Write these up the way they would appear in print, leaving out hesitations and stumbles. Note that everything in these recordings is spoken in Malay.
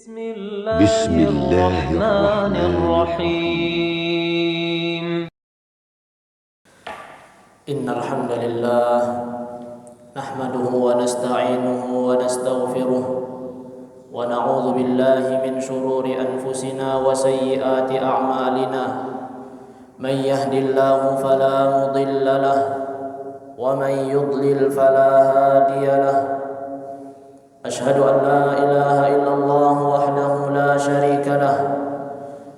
بسم الله الرحمن الرحيم إن الحمد لله نحمده ونستعينه ونستغفره ونعوذ بالله من شرور أنفسنا وسيئات أعمالنا من يهد الله فلا مضل له ومن يضلل فلا هادي له أشهد أن لا إله إلا الله وحده لا شريك له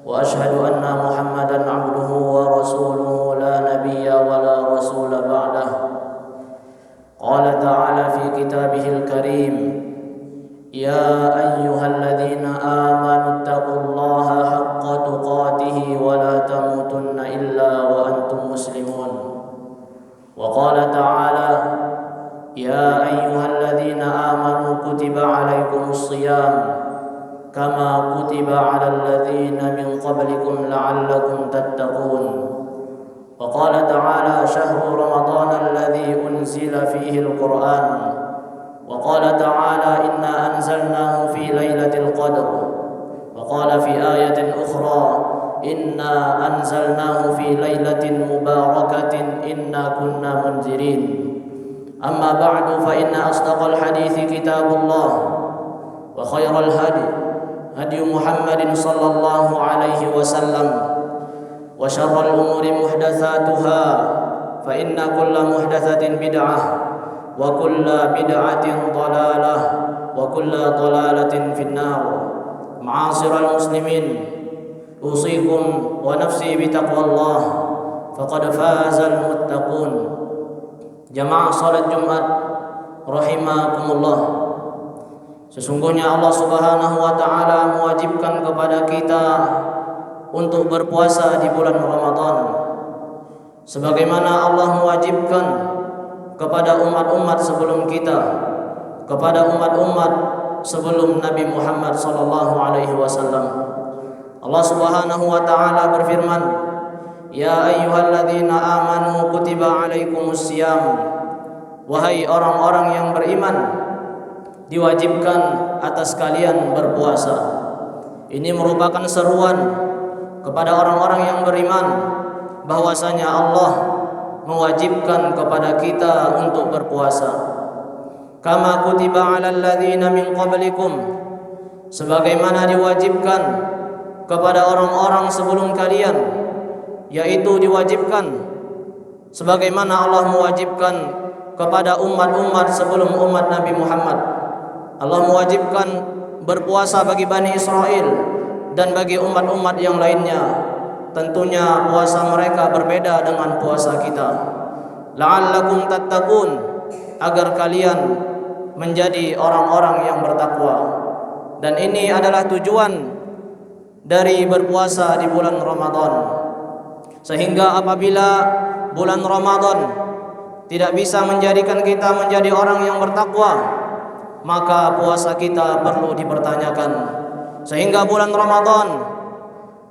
وأشهد أن محمدا عبده ورسوله لا نبي ولا رسول بعده قال تعالى في كتابه الكريم يا أيها الذين آمنوا اتقوا الله حق تقاته ولا تموتن إلا وأنتم مسلمون وقال تعالى يا أيها الذين آمنوا كتب عليكم الصيام كما كتب على الذين من قبلكم لعلكم تتقون وقال تعالى شهر رمضان الذي أنزل فيه القرآن وقال تعالى إنا أنزلناه في ليلة القدر وقال في آية أخرى إنا أنزلناه في ليلة مباركة إنا كنا منذرين أما بعد فإن أصدق الحديث كتاب الله وخير الهدي هدي محمد صلى الله عليه وسلم وشر الأمور محدثاتها فإن كل محدثة بدعة وكل بدعة ضلالة وكل ضلالة في النار معاشر المسلمين أوصيكم ونفسي بتقوى الله فقد فاز المتقون Jamaah salat Jumat rahimakumullah. Sesungguhnya Allah Subhanahu wa taala mewajibkan kepada kita untuk berpuasa di bulan Ramadan. Sebagaimana Allah mewajibkan kepada umat-umat sebelum kita, kepada umat-umat sebelum Nabi Muhammad sallallahu alaihi wasallam. Allah Subhanahu wa taala berfirman, Ya ayyuhalladzina amanu kutiba alaikumus siyam. Wahai orang-orang yang beriman, diwajibkan atas kalian berpuasa. Ini merupakan seruan kepada orang-orang yang beriman bahwasanya Allah mewajibkan kepada kita untuk berpuasa. Kama kutiba alal ladzina min qablikum, sebagaimana diwajibkan kepada orang-orang sebelum kalian, yaitu diwajibkan sebagaimana Allah mewajibkan kepada umat-umat sebelum umat Nabi Muhammad. Allah mewajibkan berpuasa bagi Bani Israel dan bagi umat-umat yang lainnya. Tentunya puasa mereka berbeda dengan puasa kita. La'allakum tattaqun, agar kalian menjadi orang-orang yang bertakwa. Dan ini adalah tujuan dari berpuasa di bulan Ramadan. Sehingga apabila bulan Ramadan tidak bisa menjadikan kita menjadi orang yang bertakwa, maka puasa kita perlu dipertanyakan. Sehingga bulan Ramadan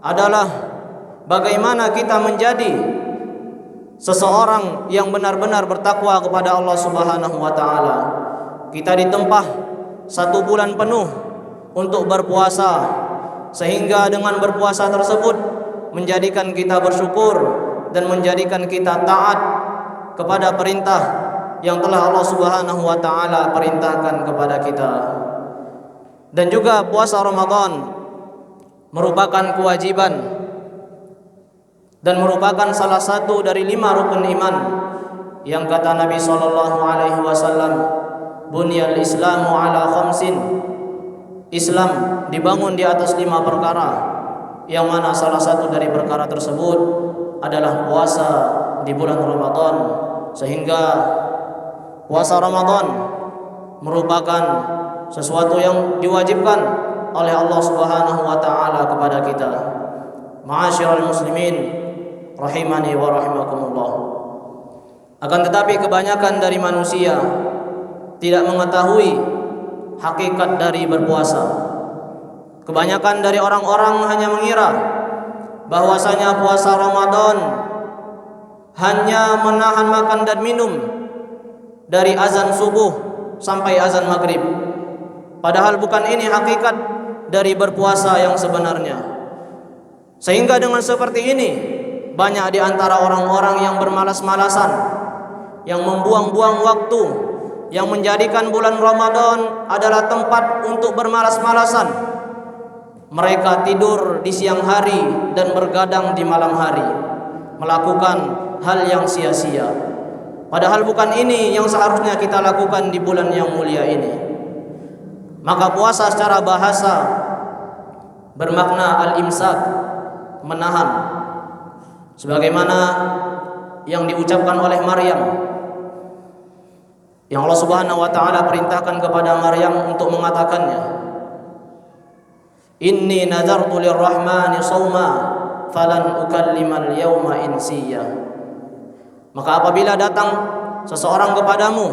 adalah bagaimana kita menjadi seseorang yang benar-benar bertakwa kepada Allah Subhanahu wa taala. Kita ditempah 1 bulan penuh untuk berpuasa, sehingga dengan berpuasa tersebut menjadikan kita bersyukur dan menjadikan kita taat kepada perintah yang telah Allah Subhanahu wa taala perintahkan kepada kita. Dan juga puasa Ramadan merupakan kewajiban dan merupakan salah satu dari 5 rukun iman yang kata Nabi sallallahu alaihi wasallam, bunyal islamu ala khamsin. Islam dibangun di atas 5 perkara, yang mana salah satu dari perkara tersebut adalah puasa di bulan Ramadan. Sehingga puasa Ramadan merupakan sesuatu yang diwajibkan oleh Allah Subhanahu wa taala kepada kita. Ma'asyiral muslimin rahimani wa rahimakumullah. Akan tetapi kebanyakan dari manusia tidak mengetahui hakikat dari berpuasa. Kebanyakan dari orang-orang hanya mengira bahwasanya puasa Ramadan hanya menahan makan dan minum dari azan subuh sampai azan maghrib. Padahal bukan ini hakikat dari berpuasa yang sebenarnya. Sehingga dengan seperti ini, banyak di antara orang-orang yang bermalas-malasan, yang membuang-buang waktu, yang menjadikan bulan Ramadan adalah tempat untuk bermalas-malasan. Mereka tidur di siang hari dan bergadang di malam hari, melakukan hal yang sia-sia. Padahal bukan ini yang seharusnya kita lakukan di bulan yang mulia ini. Maka puasa secara bahasa bermakna al-imsak, menahan. Sebagaimana yang diucapkan oleh Maryam, yang Allah Subhanahu wa taala perintahkan kepada Maryam untuk mengatakannya, inni nazartu lirrahmani shauma falan ukallimal yauma insiya. Maka apabila datang seseorang kepadamu,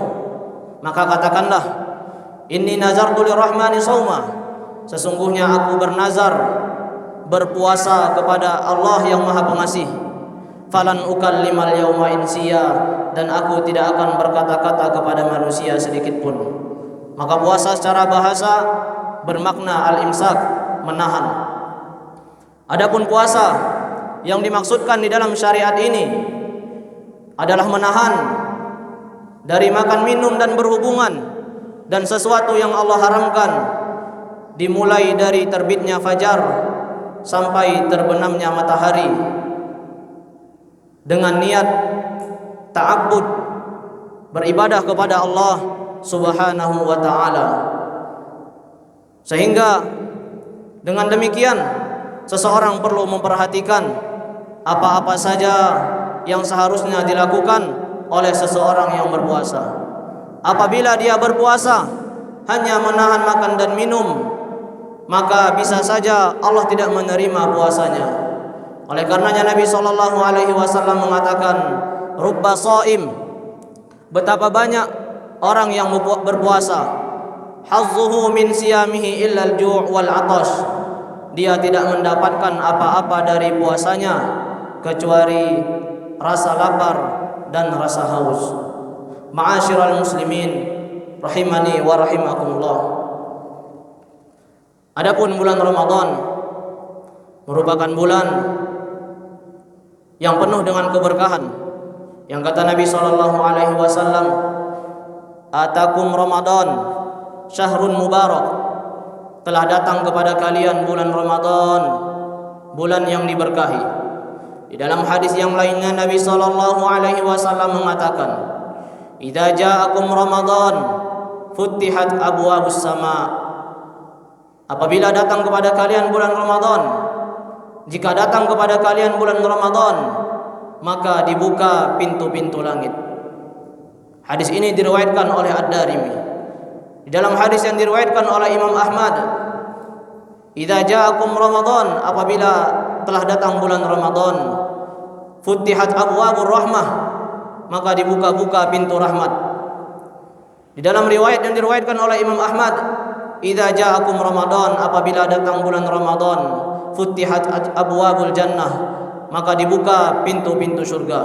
maka katakanlah, inni nazartu lirrahmani shauma, sesungguhnya aku bernazar berpuasa kepada Allah yang Maha Pengasih. Falan ukallimal yauma insiya, dan aku tidak akan berkata-kata kepada manusia sedikit pun. Maka puasa secara bahasa bermakna al-imsak, menahan. Adapun puasa yang dimaksudkan di dalam syariat ini adalah menahan dari makan, minum dan berhubungan dan sesuatu yang Allah haramkan, dimulai dari terbitnya fajar sampai terbenamnya matahari, dengan niat ta'abbud, beribadah kepada Allah Subhanahu wa taala. Sehingga dengan demikian seseorang perlu memperhatikan apa-apa saja yang seharusnya dilakukan oleh seseorang yang berpuasa. Apabila dia berpuasa hanya menahan makan dan minum, maka bisa saja Allah tidak menerima puasanya. Oleh karenanya Nabi SAW mengatakan, rubba shaim, betapa banyak orang yang berpuasa, hazzuhu min siyamihi illa al-ju' wal 'atash, dia tidak mendapatkan apa-apa dari puasanya kecuali rasa lapar dan rasa haus. Ma'asyiral muslimin rahimani wa rahimakumullah. Adapun bulan Ramadan merupakan bulan yang penuh dengan keberkahan, yang kata Nabi SAW, atakum Ramadan syahrun mubarak, telah datang kepada kalian bulan Ramadan, bulan yang diberkahi. Di dalam hadis yang lainnya Nabi SAW mengatakan, idza ja'akum Ramadan futtihat abwabus sama. Apabila datang kepada kalian bulan Ramadan, jika datang kepada kalian bulan Ramadan, maka dibuka pintu-pintu langit. Hadis ini diriwayatkan oleh Ad-Darimi. Di dalam hadis yang diriwayatkan oleh Imam Ahmad, idza ja'akum Ramadan, apabila telah datang bulan Ramadan, futtihat abwabur rahmah, maka dibuka-buka pintu rahmat. Di dalam riwayat yang diriwayatkan oleh Imam Ahmad, idza ja'akum Ramadan, apabila datang bulan Ramadan, futtihat abwabul jannah, maka dibuka pintu-pintu surga.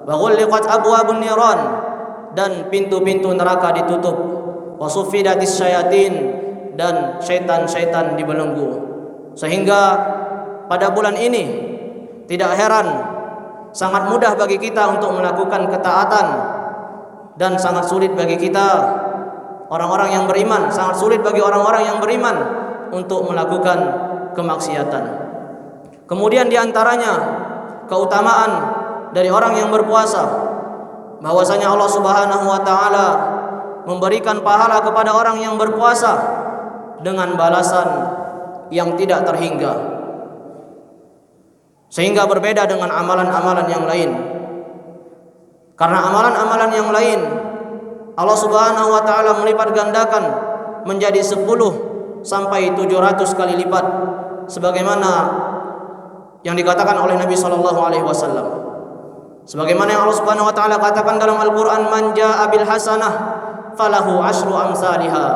Wa ghulliqat abwabun niran, dan pintu-pintu neraka ditutup. Wa suffidatis syayatin, dan syaitan-syaitan dibelenggu. Sehingga pada bulan ini tidak heran, sangat mudah bagi kita untuk melakukan ketaatan, dan sangat sulit bagi kita orang-orang yang beriman, sangat sulit bagi orang-orang yang beriman untuk melakukan kemaksiatan. Kemudian diantaranya keutamaan dari orang yang berpuasa, bahwasanya Allah Subhanahu wa taala memberikan pahala kepada orang yang berpuasa dengan balasan yang tidak terhingga, sehingga berbeda dengan amalan-amalan yang lain. Karena amalan-amalan yang lain Allah Subhanahu wa taala melipat gandakan menjadi 10 sampai 700 kali lipat, sebagaimana yang dikatakan oleh Nabi sallallahu alaihi wasallam. Sebagaimana yang Allah Subhanahu wa taala katakan dalam Al-Qur'an, man jaa'a bil hasanah falahu asyru amsalha,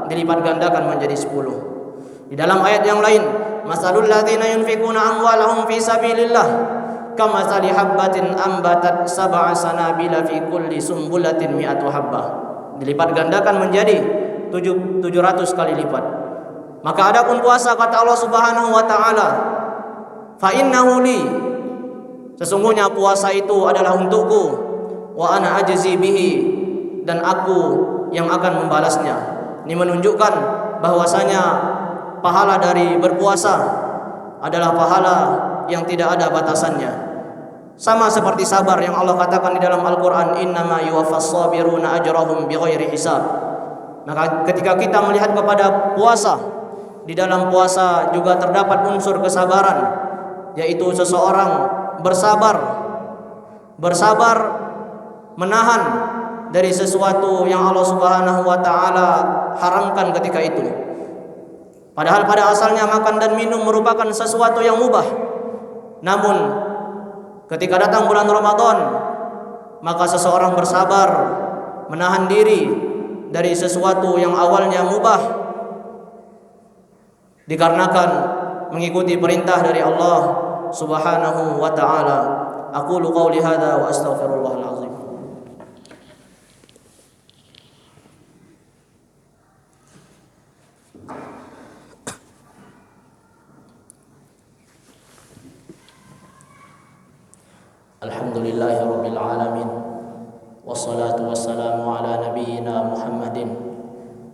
dilipat gandakan menjadi 10. Di dalam ayat yang lain, masalul ladzina yunfikuna amwalahum fi sabilillah kamatsali habbatin ambatat sab'a sanabila fi kulli sumbulatin mi'atu habbah, dilipat gandakan menjadi 700 kali lipat. Maka adapun puasa, kata Allah Subhanahu wa taala, fa innahu li, sesungguhnya puasa itu adalah untukku, wa ana ajzi bihi, dan aku yang akan membalasnya. Ini menunjukkan bahwasanya pahala dari berpuasa adalah pahala yang tidak ada batasannya. Sama seperti sabar yang Allah katakan di dalam Al-Quran, innama yuwaffas sabiruna ajrahum bighairi hisab. Maka ketika kita melihat kepada puasa, di dalam puasa juga terdapat unsur kesabaran, yaitu seseorang bersabar menahan dari sesuatu yang Allah Subhanahu wa taala haramkan ketika itu. Padahal pada asalnya makan dan minum merupakan sesuatu yang mubah. Namun ketika datang bulan Ramadan, maka seseorang bersabar menahan diri dari sesuatu yang awalnya mubah, dikarenakan mengikuti perintah dari Allah Subhanahu wa taala. Aqulu qauli hadza wa astaghfirullahal azim. Alhamdulillahirabbil alamin, wassalatu wassalamu ala nabiyyina Muhammadin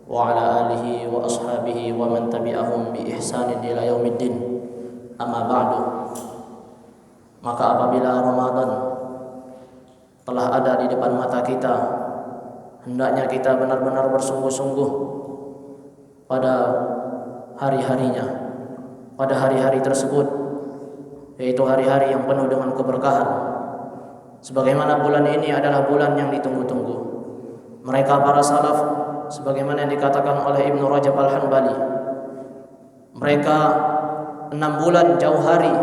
wa ala alihi wa ashabihi wa man tabi'ahum bi ihsanin ila yaumiddin. Amma ba'du. Maka apabila Ramadan telah ada di depan mata kita, hendaknya kita benar-benar bersungguh-sungguh pada hari-harinya, pada hari-hari tersebut, yaitu hari-hari yang penuh dengan keberkahan. Sebagaimana bulan ini adalah bulan yang ditunggu-tunggu. Mereka para salaf, sebagaimana yang dikatakan oleh Ibnu Rajab Al-Hanbali, mereka 6 bulan jauh hari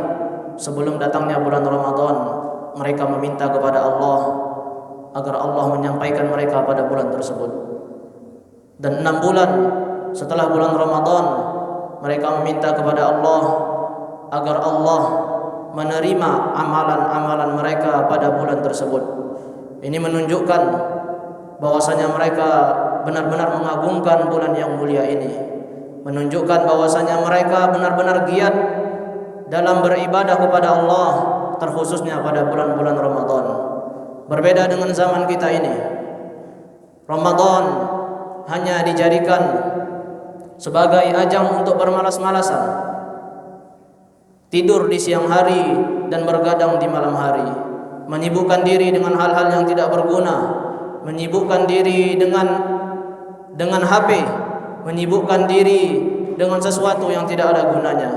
sebelum datangnya bulan Ramadan, mereka meminta kepada Allah agar Allah menyampaikan mereka pada bulan tersebut. Dan 6 bulan setelah bulan Ramadan, mereka meminta kepada Allah agar Allah menerima amalan-amalan mereka pada bulan tersebut. Ini menunjukkan bahwasanya mereka benar-benar mengagungkan bulan yang mulia ini, menunjukkan bahwasanya mereka benar-benar giat dalam beribadah kepada Allah, terkhususnya pada bulan-bulan Ramadan. Berbeda dengan zaman kita ini, Ramadan hanya dijadikan sebagai ajang untuk bermalas-malasan, tidur di siang hari dan bergadang di malam hari, menyibukkan diri dengan hal-hal yang tidak berguna, menyibukkan diri dengan HP, menyibukkan diri dengan sesuatu yang tidak ada gunanya.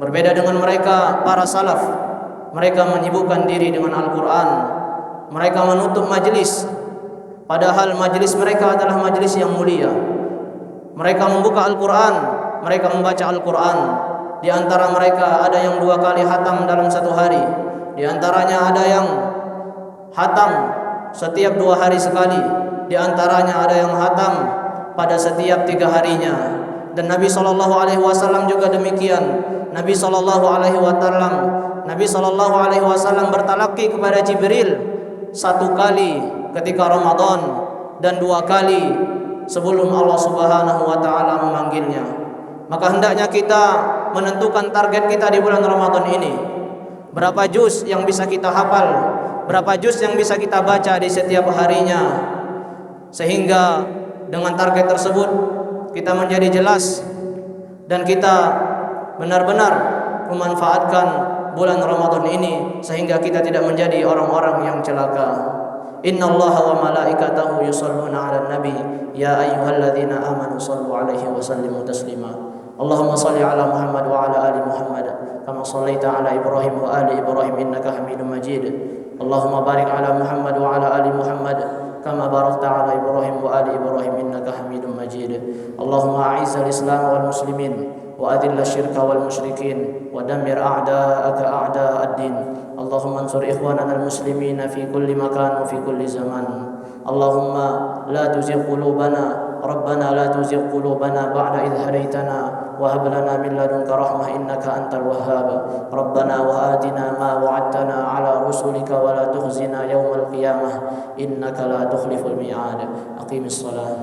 Berbeda dengan mereka para salaf, mereka menyibukkan diri dengan Al-Quran. Mereka menutup majlis, padahal majlis mereka adalah majlis yang mulia. Mereka membuka Al-Quran, mereka membaca Al-Quran. Di antara mereka ada yang 2 kali khatam dalam 1 hari. Di antaranya ada yang khatam setiap 2 hari sekali. Di antaranya ada yang khatam pada setiap 3 harinya. Dan Nabi SAW juga demikian. Nabi SAW bertalaki kepada Jibril 1 kali ketika Ramadan dan 2 kali sebelum Allah Subhanahu wa taala memanggilnya. Maka hendaknya kita menentukan target kita di bulan Ramadan ini. Berapa juz yang bisa kita hafal, berapa juz yang bisa kita baca di setiap harinya, sehingga dengan target tersebut kita menjadi jelas dan kita benar-benar memanfaatkan bulan Ramadan ini sehingga kita tidak menjadi orang-orang yang celaka. Innallaha wa malaikatahu yusholluna 'alan nabi ya ayyuhalladzina amanu shallu 'alaihi wa sallimu taslima. Allahumma shalli 'ala Muhammad wa 'ala ali Muhammad kama shallaita 'ala Ibrahim wa ali Ibrahim innaka Hamidum Majid. Allahumma barik 'ala Muhammad wa 'ala ali Muhammad kama barakta 'ala Ibrahim wa ali Ibrahim innaka Hamidum Majid. Allahumma a'izzal Islam wal muslimin wa adhill asy-syirka wal musyrikin wa dammir a'da'aka a'da'ad-din. Allahumma ansur ikhwanana al-muslimina fi kulli makan wa fi kulli zaman. Allahumma la tuzigh qulubana Rabbana la tuzigh qulubana ba'da idh hadaytana wa hab lana min ladunka rahmah innaka antal wahhab. Rabbana wa atina ma wa'adtana 'ala rusulika wa la tukhzina yawmal qiyamah innaka la tukhliful mi'ad. Aqimis shalah.